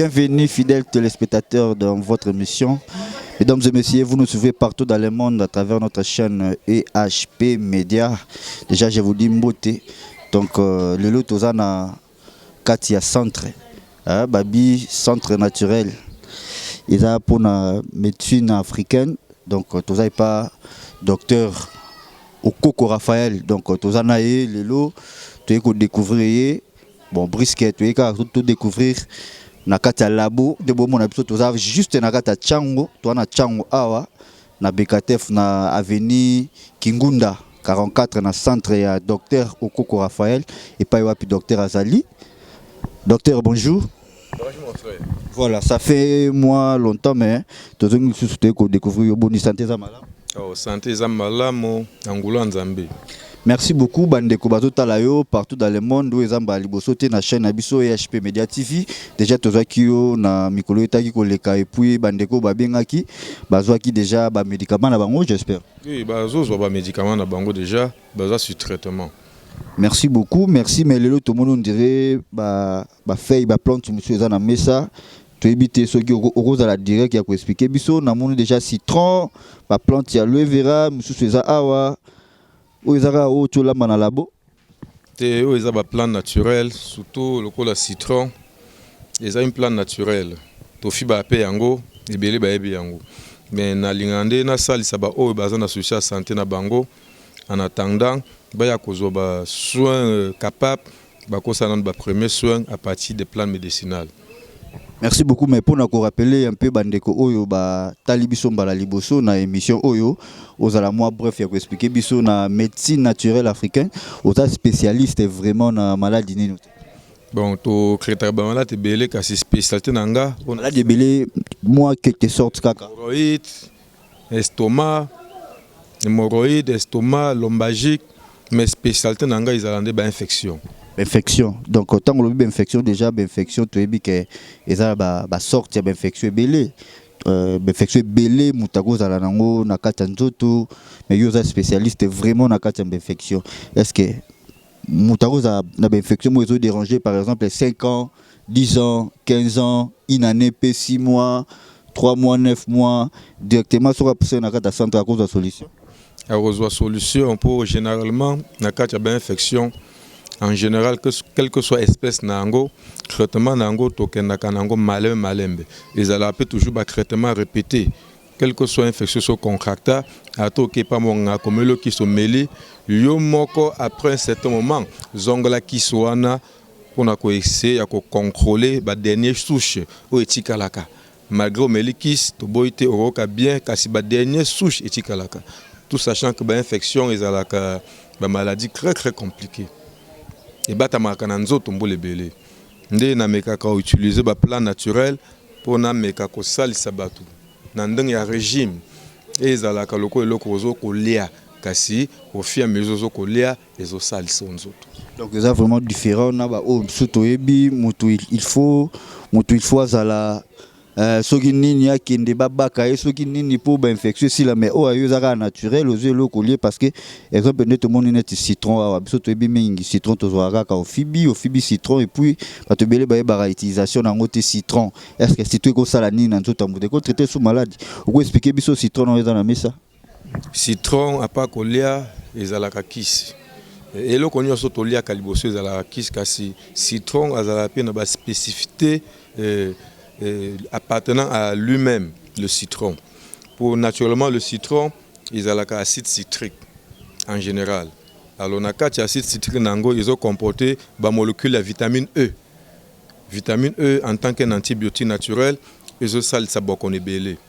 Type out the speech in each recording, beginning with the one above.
Bienvenue fidèles téléspectateurs dans votre émission. Mesdames et messieurs, vous nous suivez partout dans le monde à travers notre chaîne EHP Média. Déjà, je vous dis mboté. Donc, le lot tozana Katia Centre, Babi Centre naturel. Ils ont pour la médecine africaine. Donc, tozai pas docteur Okoko Raphaël. Donc, tozana le lot, tu es découvrir. Bon, brisket, tu es tout découvrir. Nakata labo de bon mon épisode toza juste nakata chango to na chango awa na BKTF na avenue Kingunda 44 na centre ya docteur Okoko Raphaël et pas wapi docteur Azali. Docteur, bonjour. Bonjour mon frère. Voilà, ça fait moi longtemps mais tozo nous souhaiter ko découvrir bonne santé za malade. Oh, santé za malade mo Angola Nzambe. Merci beaucoup bandeko bazotala partout dans le monde où ezamba liboso te na chaîne Abiso EHP Media TV. Déjà tozaki yo na mikolo etaki koleka et puis bandeko babengaki bazwaki déjà ba médicaments na bango, j'espère. Oui, bazozwa ba médicaments na bango déjà, baza sur traitement. Merci beaucoup, merci mais lelo tout le monde on dirait ba feuille ba plante monsieur za na mesa. Tu éviter ceux qui au la direct qui a expliquer biso na moni déjà citron, ba plante ya aloe vera, monsieur za awa. Où ils ont tout là dans labo. Ils ont un plan naturel, surtout le col citron. Ils ont un plan naturel. Tofi ba pe yango, ebele ba ebi yango. Mais na lingande na sali saba o bazana social santé na bango. En attendant, ba ya kozo ba soins capables, ba ko sanan ba premier soin à partir des plans médicinaux. Merci beaucoup, mais pour nous rappeler un peu bandeko oyo ba talibiso mbala liboso na émission oyo aux ala moi bref ya ko expliquer biso na médecine naturelle africaine aux spécialistes vraiment na maladie nini. Bon, to créer ba malade belé ka spécialité nanga, on a des belé moi quelque sorte kaka. Hémorroïde, estomac, hémorroïde, estomac, lombagique, mais spécialité nanga ils ont des infections. Infection. Donc autant que l'infection déjà infection tu es bien que eza ba sorte d'infection belé infection belé mutago za nango na kata nzoto mais yo za spécialiste vraiment na kata infection. Est-ce que mutago za na infection mo zo déranger par exemple 5 ans, 10 ans, 15 ans, une année, 6 mois, 3 mois, 9 mois directement sur la na kata centre à cause de solution. À cause de solution pour généralement na kata infection. En général, quelle que soit l'espèce nango, traitement nango token nango malembe. Ils allaient toujours un traitement répété. Quelle que soit l'infection soit contracta, à toke pas mon comme le qui sont mêlés, yo moko après un certain moment, zongola qui soana pour na ko essayer à contrôler ba dernière souche ou etikalaka. Malgré melikis to boité oroka bien kasi ba dernière souche etikalaka. Tout sachant que ba infection ils allaient ba maladie très compliquée. Et batamaka na nzoto mbole belé nde na meka ka utiliser ba plan naturel pour na meka ko salisa batu na ndenge ya régime ezala ka loko eloko zo ko lia kasi au fur et à mesure ko lia ezo salisa nzoto. Donc c'est vraiment différent na ba o surtout ebi mutu il faut azala soki nini akende babaka et soki nini pour ba infection si la mais o ayo zaka naturel aux yeux locaux parce que exemple net mon net citron a surtout ebi mingi citron to zoaka ka au fibi citron et puis ba te belé ba utilisation na ngote citron est-ce que si tu ko sala nini na nzoto ambude ko traiter sous maladie ou ko expliquer biso citron na za na mesa citron a pas kolia ezalaka kisi et le konyo so to lia kaliboso ezalaka kisi kasi citron azala pe na ba spécificité appartenant à lui-même, le citron. Pour naturellement le citron, ils ont l'acide citrique en général. Alors, l'acide citrique, ils ont comporté la molécule de vitamine E. Vitamine E, en tant qu'un antibiotique naturel, ils ont ça qu'on est belé.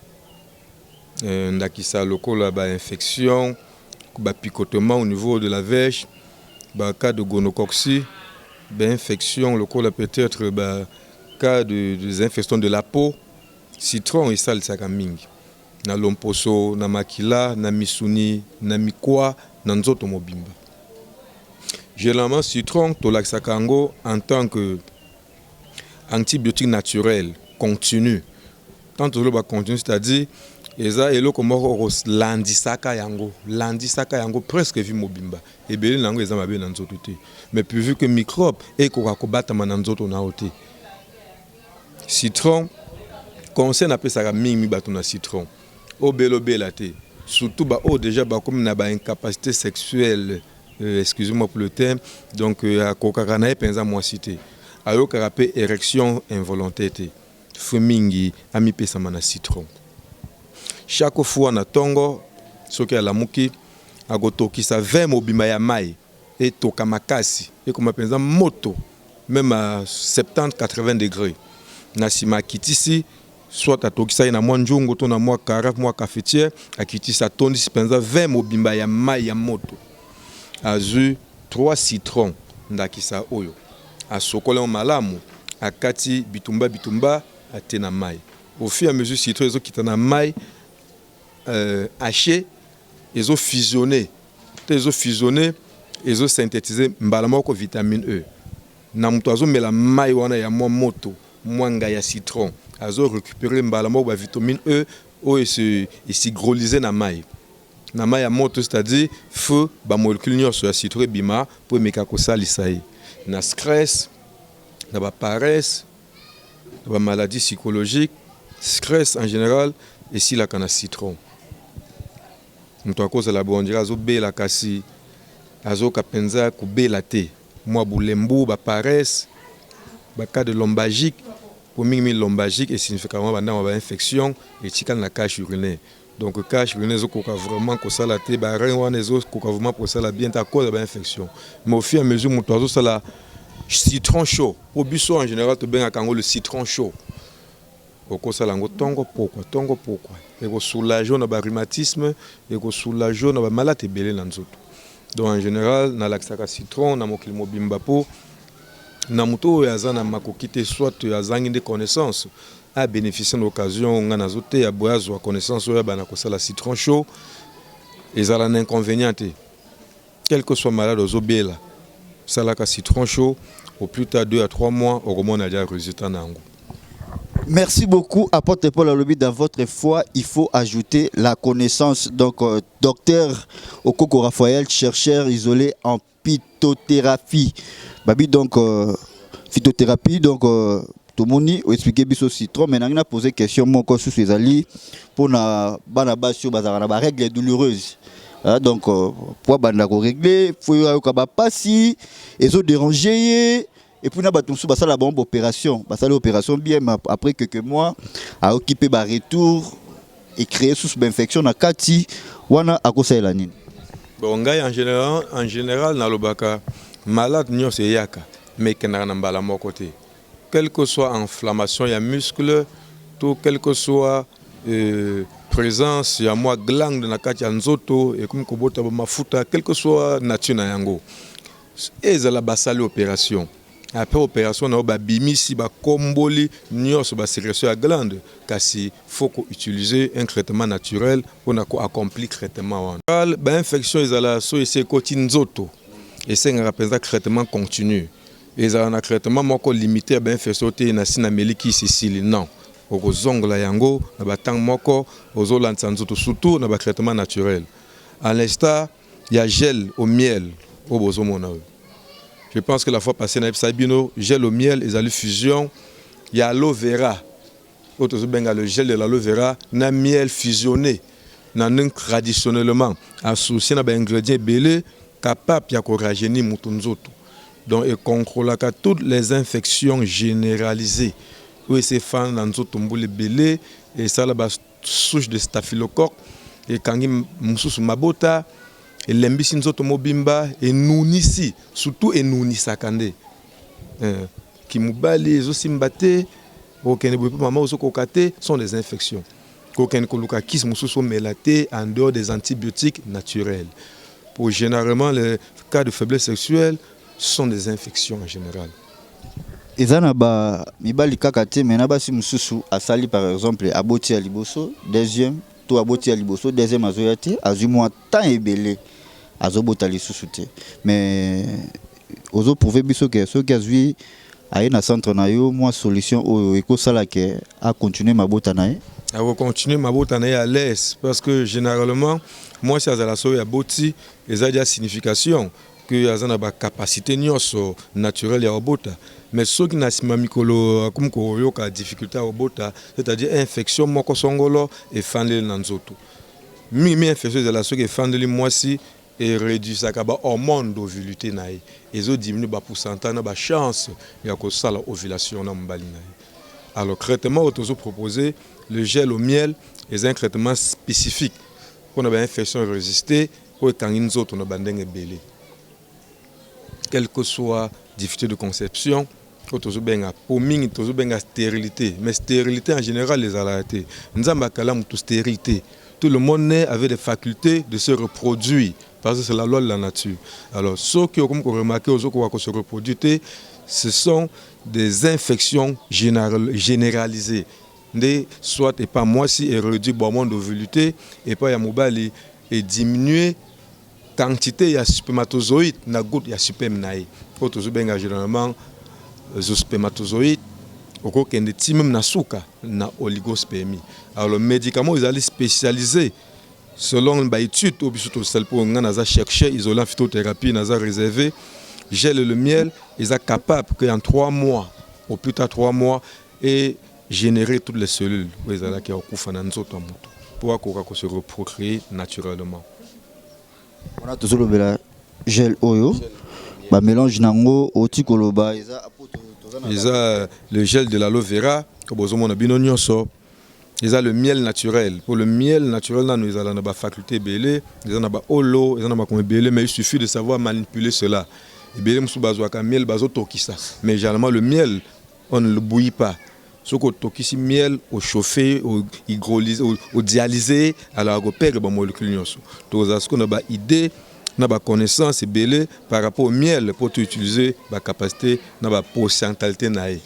Ils ont infection, picotement au niveau de la verge, cas de gonocoxie, infection, peut-être cas des infections de la peau, citron et sal sakaming. Na lomposo, na makila, na misuni, na mikwa, na nzoto mobimba. Généralement, citron, tolaxakango en tant que antibiotique naturel, continu. Tant que le continu, c'est-à-dire, eza eloko moko landisaka yango presque vi mobimba. Et bien, nango eza mabe na nzoto te. Mais puis vu que microbe, eko kakobata na nzoto na ote. Citron, conseil n'a pas ça mingi batuna citron. Au belo belate. Surtout bah oh déjà bah comme n'a pas incapacité sexuelle, excusez-moi pour le terme, donc à coca na penza moi cité. Alors carapé érection involontaire. Fumingi ami pesa mana citron. Chaque fois na tongo soki ala muki agotoki sa 20 mobima ya mai et toka makasi et comme penza moto même à 70-80 degrés. Na sima kitisi soit atokisa na mwa njungu to na mwa carafe mwa cafetière akitisa tondi penza 20 mobimba ya mai ya moto. Azu 3 citrons ndakisa oyo. Asokola malamu akati bitumba atena mai. Au fur et à mesure citron ezo kitana mai haché ezo fusionné. Ezo fusionné ezo synthétiser mbala moko vitamine E. Na mutu azo mela mai wana ya mwa moto mwanga ya citron azo récupérer mbala moko ba vitamine E o esi hydrolysé na mai ya moto, c'est-à-dire feu ba molécule nyonso ya citron bima pour meka ko salisa yi na stress na ba paresse na ba maladie psychologique stress en général et si la kana citron mutu akoza la bondira azo bela kasi azo kapenza ku bela te moi boulembu ba paresse ba cas de lombagique pour mingi lombagique et significativement ba infection et tika na cache urinaire donc cache urinaire zo koka vraiment ko sala te ba rein wana zo koka vraiment pour sala bien ta cause ba infection mais au fur et à mesure mutu azo sala citron chaud au biso en général to benga kango le citron chaud au sala ngo tongo pourquoi et ko soulager na ba rhumatisme et ko soulager na ba maladie belé na nzoto. Donc en général, na laksaka citron, na mokili mobimba po, na muto yaza na makokite soit yazangi de connaissances, a bénéficier de l'occasion ngana zote ya boyazo connaissance ya bana ko sala citron chaud, ezala un inconvénient. Quel que soit malade ozobela, salaka citron chaud au plus tard 2 à 3 mois au moment déjà résultat nango. Merci beaucoup, apôtre Paul Alobi. Dans votre foi, il faut ajouter la connaissance. Donc, docteur Okoko Raphaël, chercheur isolé en phytothérapie. Babi, donc, phytothérapie, donc, tout le monde a expliqué biso citron. Maintenant, on a posé question, mon corps sous ses alliés, pour na banabasio, bazarana, règle douloureuse. Donc, pour banako régler, il faut y avoir passi, et so déranger. Et puis, on a fait la bonne opération. L'opération bien, mais après quelques mois, à occuper le retour et créer sous infection dans Kati, wana à cause de la nine. Bon, en général, dans le baka, malade n'y a pas yaka, mais qu'il n'y a pas de côté. Quelle que soit inflammation, il y a muscle, tout, quelle que soit présence, il y a moi glande dans la Kati anzoto, et comme kobota mafuta, quelle que soit nature na yango. Et ça la basse l'opération. Après l'opération, on a bimisi ba komboli nyos ba sécrétion à glande kasi faut utiliser un traitement naturel pour accomplir traitement. Ba infection ezala so ese koti nzoto et c'est un traitement continu. Ezala na traitement moko limité ba infection te na sina meliki sisili non. Oko zongola yango na ba tang moko ozolanza nzoto surtout na ba traitement naturel. À l'instar, il y a gel au miel au bozomona. Je pense que la fois passée, Sabino, gel au miel, ils ont fusion. Il y a l'aloe vera. Le gel de l'aloe vera, na miel fusionné. Traditionnellement, associé à un ingrédient belé, capable de rajeunir mutunzoto. Donc, il contrôle toutes les infections généralisées. Oui, c'est fan dans le belé, et ça, la souche de staphylocoque, et quand il y a mabota, et l'embisi nzoto mobimba et nounisi surtout et nounisa kande qui mubali ezosi mbate okene bope mama ozokokate sont des infections kokene koluka kis mususu melate en dehors des antibiotiques naturels. Pour généralement les cas de faiblesse sexuelle sont des infections en général. Ezana ba mibali kakate mena basi mususu asali par exemple aboti ya liboso deuxième to aboti ya liboso deuxième azoyate azumwa temps ebele azobota lisusu te mais ozo prouver biso que ceux qui azui aye na centre na yo moi solution o ekosala ke a continuer mabota na ye a continuer mabota na ye à l'aise parce que généralement moi si azala so ya boti eza dia signification que aza na ba capacité nyonso naturelle ya obota. Mais ceux qui n'asiment mikolo comme koyoka difficulté à obota, c'est-à-dire infection moko songolo et fandeli na nzoto. Mi infection de la ceux qui fandeli mwasi et réduit ça ka ba hormone d'ovulité na ye. Ezo diminue ba pourcentage na ba chance ya ko sala ovulation na mbali na ye. Alors traitement autoso proposé le gel au miel est un traitement spécifique pour une infection résistée ou quand une autre na bandenge belé. Quelle que soit difficulté de conception, autoso benga pour mingi tozo benga stérilité, mais stérilité en général les alaté. Nzamba kala mutu stérilité. Tout le monde naît avec des facultés de se reproduire parce que c'est la loi de la nature. Alors ceux qui ont remarqué aux autres qui se reproduire, ce sont des infections généralisées. Soit et pas moi si et réduit bon d'ovulité et pas yamobali et diminuer quantité de spermatozoïdes na goutte ya sperme naï. Quand on benga généralement les spermatozoïdes au cours de timem na suka na oligospermie. Alors le médicament ils allaient spécialisés selon l'étude au bisoto sel pour ngana chercher isolant phytothérapie na réservé gel le miel ils sont capables qu'en 3 mois au plus tard 3 mois et générer toutes les cellules qui ont pour se reproduire naturellement. On a toujours le gel oyo, ba mélange nango oti koloba le gel de l'aloe vera que besoin na bino nyonso. Ils ont le miel naturel. Pour le miel naturel, nous avons la faculté belé, nous avons ba olo, nous avons comme belé, mais il suffit de savoir manipuler cela. Et belé musu bazo ka miel bazo tokisa. Mais généralement le miel on ne le bouillit pas. Ce qu'on tokisi miel au chauffé, au hydrolysé, au dialysé, alors on perd les molécules nyonso. Donc ça ce qu'on a ba idée, na ba connaissance belé par rapport au miel pour utiliser ba capacité na ba pourcentage naé.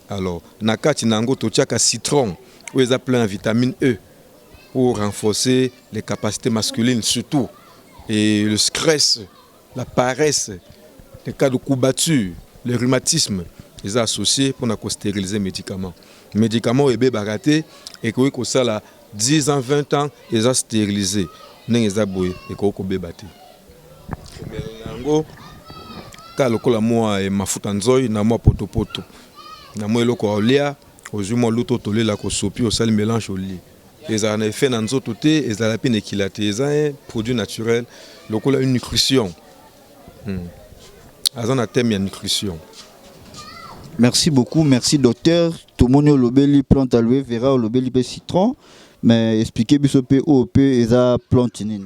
Alors nakati nango totiaka citron où ils ont plein de vitamine E pour renforcer les capacités masculines surtout et le stress, la paresse, les cas de courbature, le rhumatisme. Ils sont associés pour stériliser les médicaments. Les médicaments sont baratés et que ça là 10 ans, 20 ans, ils sont stérilisés. Ils sont boués et qu'ils sont battus. Quand le moi et ma futanzoi, na moi poto. Na moi le kolia, aujourd'hui l'auto tolé la kosopi au sel mélange au lit. Ils ont fait dans nos autres ils ont la peine équilatée. Ils ont un produit naturel, le a une nutrition. Ils ont un thème de nutrition. Merci beaucoup, merci docteur. Tout le monde a l'obéli plante aloe vera, l'obéli citron, mais expliquez bien ce POP et ça plante nini.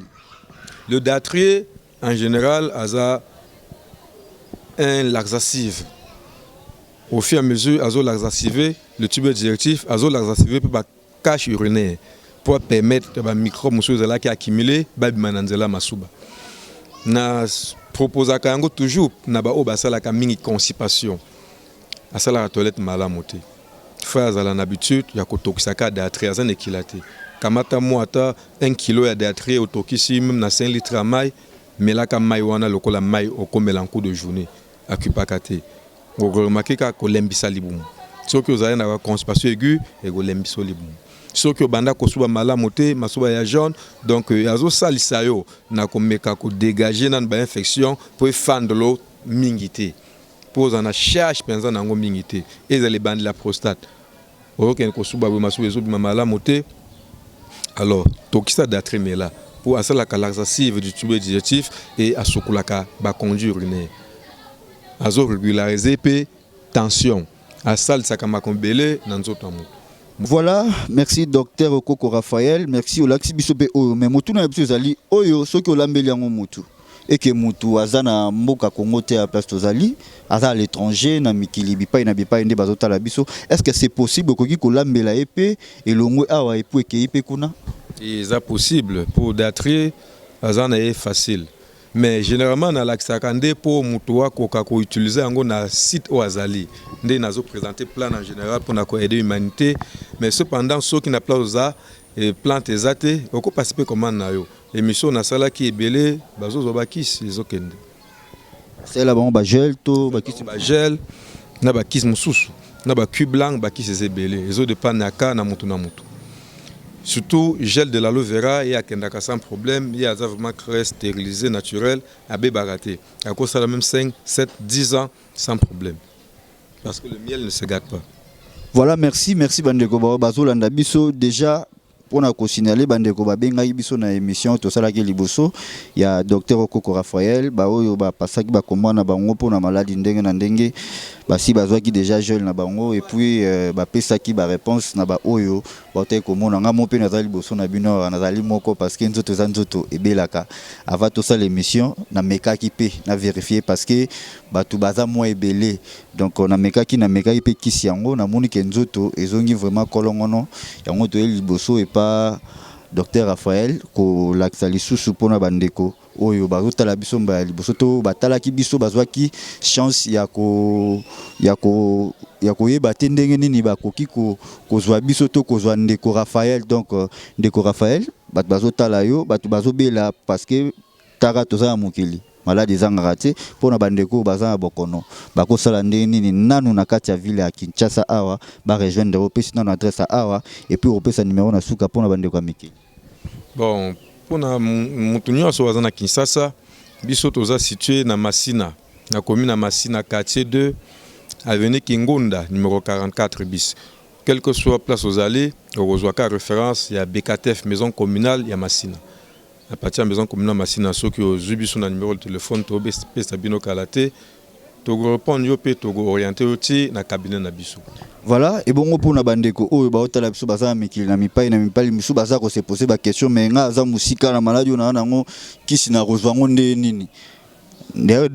Le datrier en général a un laxatif. Au fur et à mesure, azo laxative, le tube digestif, azo laxative peut cache urinaire pour permettre aux microbes qui accumulés, babimananzela masuba. Na proposa kango toujours na ba obasala ka mingi constipation. Asala la toilette malamote. Phase à l'habitude, il y a kotokisaka d'atrier azan équilaté. Kamata moata 1 kilo ya d'atrier au tokisi même na 5 litres à maille, mais là ka maille wana lokola maille au komelanko de journée akupakate. Vous remarquez que lembisa libum. Ceux qui ont une constipation aiguë et go lembiso libum. Ceux qui ont banda kosuba malamote, masuba ya jaune, donc azo salisayo na komeka ko dégager nan ba infection pour fendre l'eau mingité. Pour en cherche pensant nango mingité et les bandes de la prostate. Aucun kosuba masuba zo malamote. Alors, tokisa d'atreme là pour asala ka laxative du tube digestif et asokulaka ba conduire urinaire. Azo régulariser pe tension à salle sakamakombele nanzoto amu. Voilà, merci docteur Okoko Raphaël, merci au Laxi Bisope Oyo, mais mutu na biso zali oyo soki olambeli yango mutu et que mutu azana mboka Congo te à place tozali aza à l'étranger na mikili bipai na bipai nde bazota la biso. Est-ce que c'est possible koki kolambela epé et longwe awa epu ekeipe kuna? C'est possible pour d'atrier azana est facile. Mais généralement, dans l'accès pour mutua ko utiliser en na site au azali. Ndé nazo présenter plan en général pour aider l'humanité. Mais cependant, ceux qui n'a pas aux plantes ezate, oko participer comment na yo. Émission na sala qui est belé, bazo zobakis les okende. C'est là bon ba gel to bakis ba gel na bakis mususu. Na ba cube blanc bakis ezebelé. Les autres de panaka na mutu na mutu. surtout gel de l'aloe vera et akendaka sans problème, il y a vraiment très stérilisé naturel à baraté. À cause ça la même 5, 7, 10 ans sans problème. Parce que le miel ne se gâte pas. Voilà, merci Bandeko Bazolanda biso déjà pour nous signaler bandeko babenga biso na émission to sala ke liboso il y a docteur Okoko Raphaël ba oyo ba pasaki ba komona bango pour na maladie ndenge na ndenge ba si bazwa ki déjà jeune na bango et puis ba pesaki ba réponse na ba oyo ba te komona nga mo pe na zali liboso na bino na zali moko parce que nzoto za nzoto ebelaka avant to sala l'émission na mekaki pe na vérifier parce que batu baza mo ebelé donc na mekaki pe kisi yango na moni ke nzoto ezongi vraiment kolongono yango to liboso et pas docteur Raphaël ko laksa lisusu pona bandeko oyo bazotala biso mba liboso to batalaki biso bazwaki chance ya koyeba te ndenge nini bakoki kozwa biso to kozwa ndeko Raphaël donc ndeko Raphaël bato bazotala yo bato bazobela parce que tara toza mokili malade ezangaka te mpona bandeko baza na bokono bakosala ndenge nini nanu na kati ya ville ya Kinshasa awa barejoindre opesi nanu adresse awa et puis opesa numéro na suka mpona bandeko ya mikili. Bon, mpona mutu nyonso baza na Kinshasa biso toza situé na Masina na commune ya Masina quartier 2 avenue Kingonda numéro 44 bis. Quelle que soit place aux allées, okozwaka référence ya BKTF maison communale ya Masina. À partir de la maison communale Masina, ceux qui ont eu un numéro de téléphone, tu as Sabino Kalate, tu as répondu, tu as orienté dans le cabinet Nabiso. Voilà, et bon, pour Nabandeko, oh, bah, tu as la biso baza miki na mipai na mipali misu baza ko se poser ba question mais nga za musika na maladie na nango kisi na rozwa ngonde nini. D'ailleurs,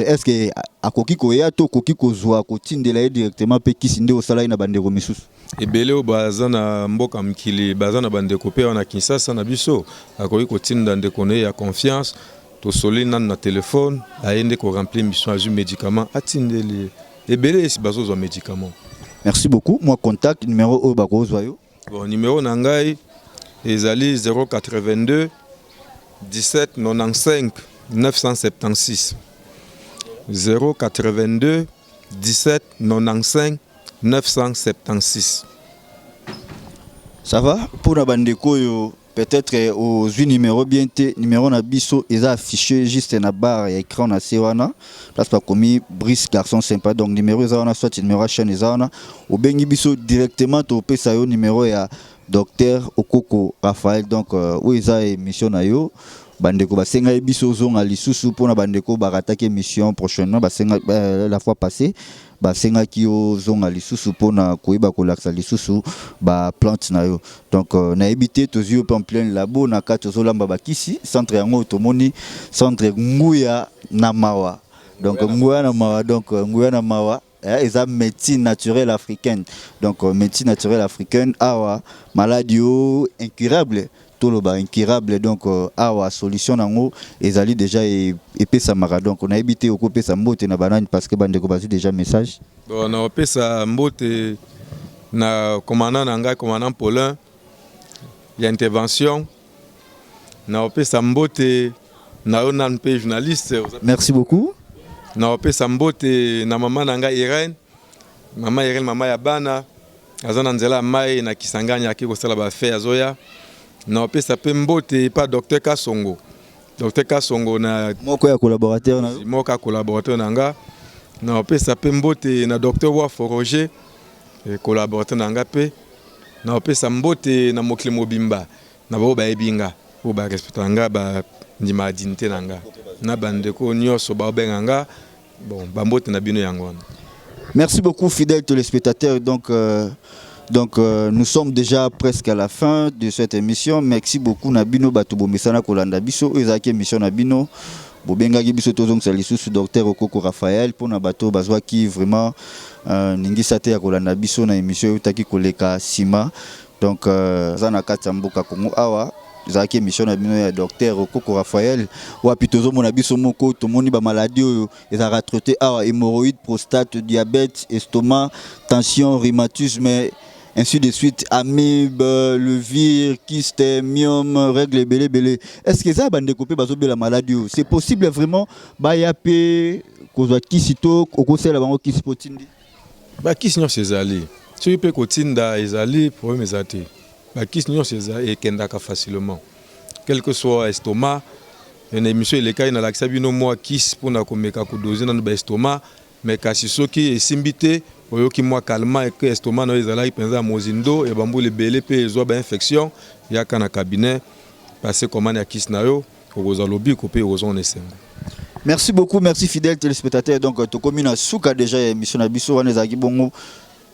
est-ce que akoki ko ya to koki ko zwa ko tindela directement pe kisi nde osala na bandeko misusu. Ebele o baza na mboka mkili baza na bandeko pe na Kinshasa na biso akoki ko tinda ndeko ne ya confiance to solina na téléphone aende ko remplir mission azu médicament atindeli ebele si bazo zo médicament. Merci beaucoup. Moi contact numéro o bako zwayo. Bon numéro na ngai ezali 082 17 95 976 082 17 95 976. Ça va pour la bandeko yo peut-être aux numéro bien té numéro na biso est affiché juste na barre et écran na sewana place pas commis Brice garçon sympa donc numéro ezana soit numéro chaîne ezana au bengi biso directement to pesa yo numéro ya docteur Okoko Raphaël donc où eza émission na yo bandeko basenga biso zonga lisusu pona bandeko barataki émission prochainement basenga la fois passée basenga ki o zonga lisusu pona koyeba ko laksa lisusu ba plante na yo donc na habité tozio en plein labo na kati tozolamba bakisi centre yango tomoni centre nguya na mawa donc nguya na mawa eza médecine naturelle africaine donc médecine naturelle africaine awa maladie incurable toloba incurable donc awa solution nango ezali déjà epesa mara donc on a habité au couper sa mbote na banane parce que bande ko bazu déjà message bon na opesa mbote na commandant nanga commandant Paulin il y a intervention na opesa mbote na onan pe journaliste merci beaucoup na opesa mbote na maman nanga Irene maman ya bana azana nzela mai na Kisangani akiko sala ba fait azoya na opesa pe mbote pa docteur Kasongo na moko ya collaborateur na moko collaborateur nanga na opesa pe mbote na docteur Wafo Roger collaborateur nanga pe na opesa mbote na Mokle Mobimba na bo ba ebinga bo ba respectanga ba ndima dignité nanga na bandeko nyoso ba benganga bon ba mbote na bino yango. Merci beaucoup fidèles téléspectateurs donc nous sommes déjà presque à la fin de cette émission. Merci beaucoup Nabino Batubo Mesana Kolanda Biso ezaki émission Nabino Bobenga Gibiso Tozong Salisu docteur Okoko Raphaël pour Nabato Bazwa qui vraiment ningi sate ya Kolanda Biso na émission utaki koleka sima donc zana katamboka Kongo awa ezaki émission Nabino ya docteur Okoko Raphaël wapi tozomona biso moko tomoni ba maladie oyo ezaka traité awa hémorroïde prostate diabète estomac tension rhumatisme ainsi de suite, amib, levure, kyste, myome, règle belé. Est-ce que ça va découper la maladie? C'est possible vraiment bayape kozwa kisito okosela bango kisipotindi? Ba kisnyo c'est allé. Tu peux kotinda ezali problème ezate. ba kis nyonso ekendaka facilement quel que soit estomac une émission eleka inalakisa bino mwa kis mpona komeka kodoze nano ba estomac mais kasi soki esimbi te oyoki mwa calmant eke estomac na yo ezalaki mpenza mozindo ya bambula ebele mpe ezwa bainfection yaka na cabinet pase commande ya kis na yo okozwa lobiko mpe okozwa na esengo. Merci beaucoup, merci fidèles téléspectateurs. Donc, Tokomi na souka déjà émission na biso wana ezaki bongo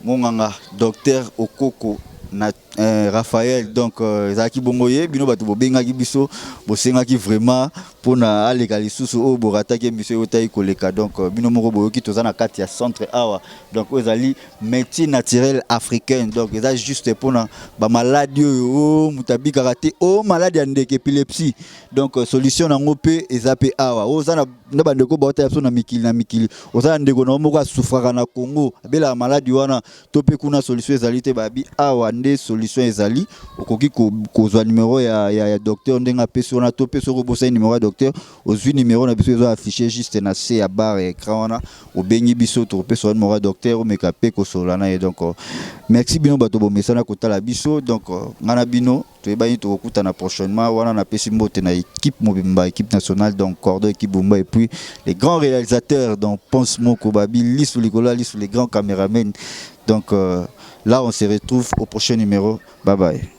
monganga docteur Okoko na Raphaël. Donc ezaki bongo ye bino bato bobengaki biso bosengaki vraiment pona aleka lisusu o borataki biso otayi koleka. Donc bino moko boyoki toza na kati ya centre awa. Donc ezali médecine naturelle africaine. Donc eza juste pona ba maladie o mutabi karaté o maladie ndeke épilepsie. Donc solution nango pe eza pe awa. Oza na bandeko ba otaya na mikili oza ndeko na moko asufraka na Congo bela maladie wana tope kuna solution ezali te babi awa nde solution ezali okoki kozwa numéro ya docteur ndenga pesi wana tope soko bosa numéro ya docteur ozwi numéro na biso ezo affiché juste na C ya barre écran wana obengi biso tope so numéro ya docteur omeka pe kosolana et donc merci bino bato bomesana kotala biso donc ngana bino toyebani tokokutana prochainement wana na pesi mbote na équipe mobimba équipe nationale donc cordon équipe bomba et puis les grands réalisateurs donc Ponce Moko Babi Lissou Likola Lissou les grands caméramens donc là on se retrouve au prochain numéro. Bye bye.